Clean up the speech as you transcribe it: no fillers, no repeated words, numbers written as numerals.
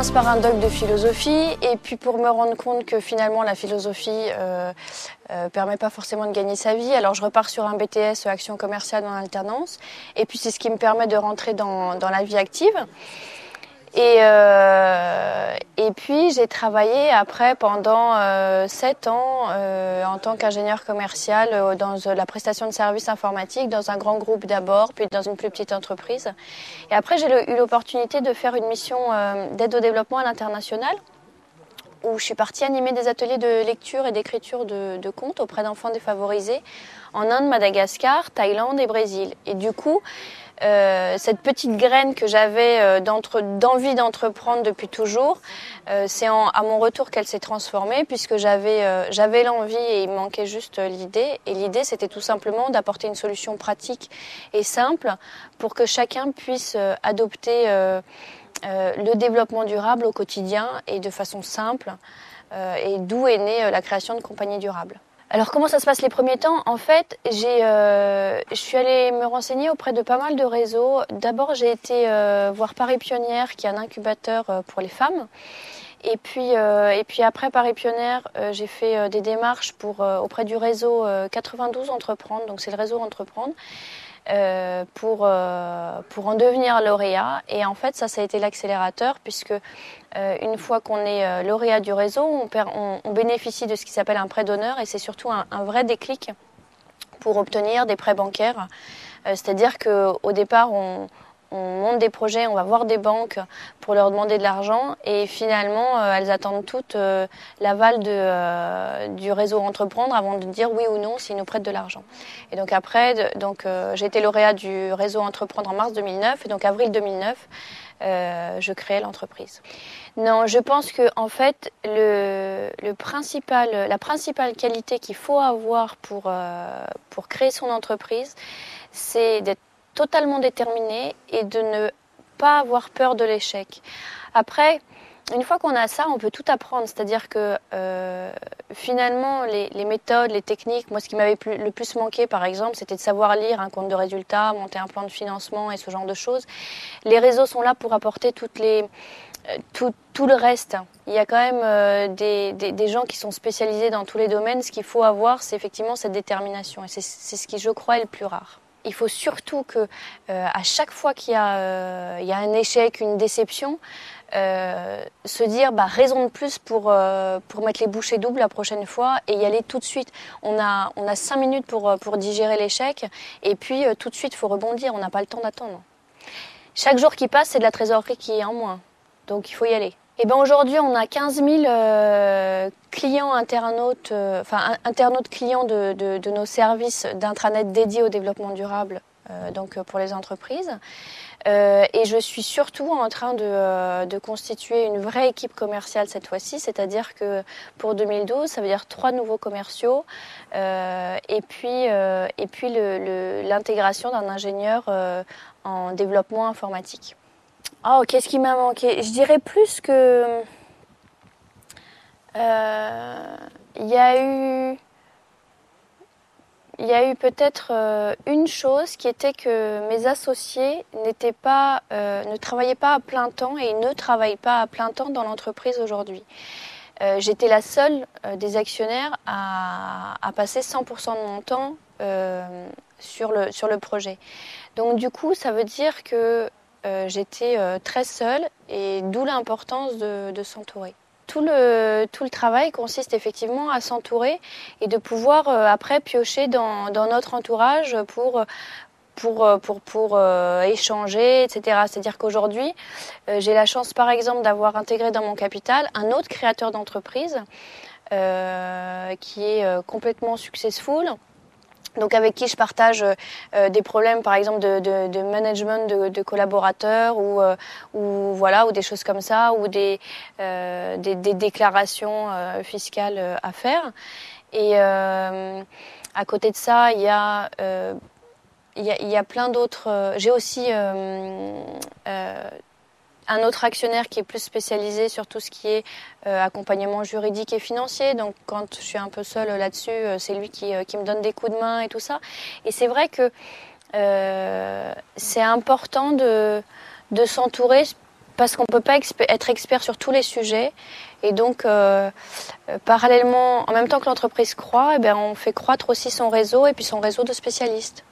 commence par un doc de philosophie et puis pour me rendre compte que finalement la philosophie permet pas forcément de gagner sa vie, alors je repars sur un BTS action commerciale en alternance et puis c'est ce qui me permet de rentrer dans la vie active. Et puis j'ai travaillé après pendant 7 ans en tant qu'ingénieur commercial dans la prestation de services informatiques dans un grand groupe d'abord, puis dans une plus petite entreprise. Et après j'ai eu l'opportunité de faire une mission d'aide au développement à l'international où je suis partie animer des ateliers de lecture et d'écriture de contes auprès d'enfants défavorisés en Inde, Madagascar, Thaïlande et Brésil. Et du coup, cette petite graine que j'avais d'envie d'entreprendre depuis toujours, c'est à mon retour qu'elle s'est transformée puisque j'avais l'envie et il me manquait juste l'idée. Et l'idée, c'était tout simplement d'apporter une solution pratique et simple pour que chacun puisse adopter le développement durable au quotidien et de façon simple, et d'où est née la création de compagnies durables. Alors comment ça se passe les premiers temps? En fait, je suis allée me renseigner auprès de pas mal de réseaux. D'abord, j'ai été voir Paris Pionnière, qui est un incubateur pour les femmes. Et puis après Paris Pionnière, j'ai fait des démarches auprès du réseau 92 Entreprendre, donc c'est le réseau Entreprendre. Pour en devenir lauréat. Et en fait, ça a été l'accélérateur puisque une fois qu'on est lauréat du réseau, on bénéficie de ce qui s'appelle un prêt d'honneur et c'est surtout un vrai déclic pour obtenir des prêts bancaires. C'est-à-dire qu'au départ, on monte des projets, on va voir des banques pour leur demander de l'argent et finalement elles attendent toutes l'aval du réseau Entreprendre avant de dire oui ou non s'ils nous prêtent de l'argent. Et donc après, j'ai été lauréat du réseau Entreprendre en mars 2009 et donc avril 2009 je créais l'entreprise. Non, je pense que en fait la principale qualité qu'il faut avoir pour créer son entreprise, c'est d'être totalement déterminé et de ne pas avoir peur de l'échec. Après, une fois qu'on a ça, on peut tout apprendre. C'est-à-dire que finalement, les méthodes, les techniques, moi ce qui m'avait le plus manqué par exemple, c'était de savoir lire un compte de résultats, monter un plan de financement et ce genre de choses. Les réseaux sont là pour apporter tout le reste. Il y a quand même des gens qui sont spécialisés dans tous les domaines. Ce qu'il faut avoir, c'est effectivement cette détermination. Et c'est ce qui, je crois, est le plus rare. Il faut surtout que, à chaque fois qu'il y a un échec, une déception, se dire raison de plus pour mettre les bouchées doubles la prochaine fois et y aller tout de suite. On a 5 minutes pour digérer l'échec et puis tout de suite il faut rebondir, on n'a pas le temps d'attendre. Chaque jour qui passe, c'est de la trésorerie qui est en moins, donc il faut y aller. Et aujourd'hui, on a 15 000 clients internautes, internautes clients de nos services d'intranet dédiés au développement durable, donc pour les entreprises. Et je suis surtout en train de constituer une vraie équipe commerciale cette fois-ci, c'est-à-dire que pour 2012, ça veut dire 3 nouveaux commerciaux et puis l'intégration d'un ingénieur en développement informatique. Oh, qu'est-ce qui m'a manqué? Je dirais plus que il y a eu peut-être une chose qui était que mes associés ne travaillaient pas à plein temps et ils ne travaillent pas à plein temps dans l'entreprise aujourd'hui. J'étais la seule des actionnaires à passer 100% de mon temps sur le projet. Donc du coup, ça veut dire que j'étais très seule et d'où l'importance de s'entourer. Tout le travail consiste effectivement à s'entourer et de pouvoir après piocher dans notre entourage pour échanger, etc. C'est-à-dire qu'aujourd'hui, j'ai la chance par exemple d'avoir intégré dans mon capital un autre créateur d'entreprise qui est complètement successful. Donc avec qui je partage des problèmes par exemple de management de collaborateurs ou des choses comme ça ou des déclarations fiscales à faire. Et à côté de ça, il y a plein d'autres. J'ai aussi un autre actionnaire qui est plus spécialisé sur tout ce qui est accompagnement juridique et financier. Donc quand je suis un peu seule là-dessus, c'est lui qui me donne des coups de main et tout ça. Et c'est vrai que c'est important de s'entourer Parce qu'on ne peut pas être expert sur tous les sujets. Et donc, parallèlement, en même temps que l'entreprise croît, on fait croître aussi son réseau et puis son réseau de spécialistes.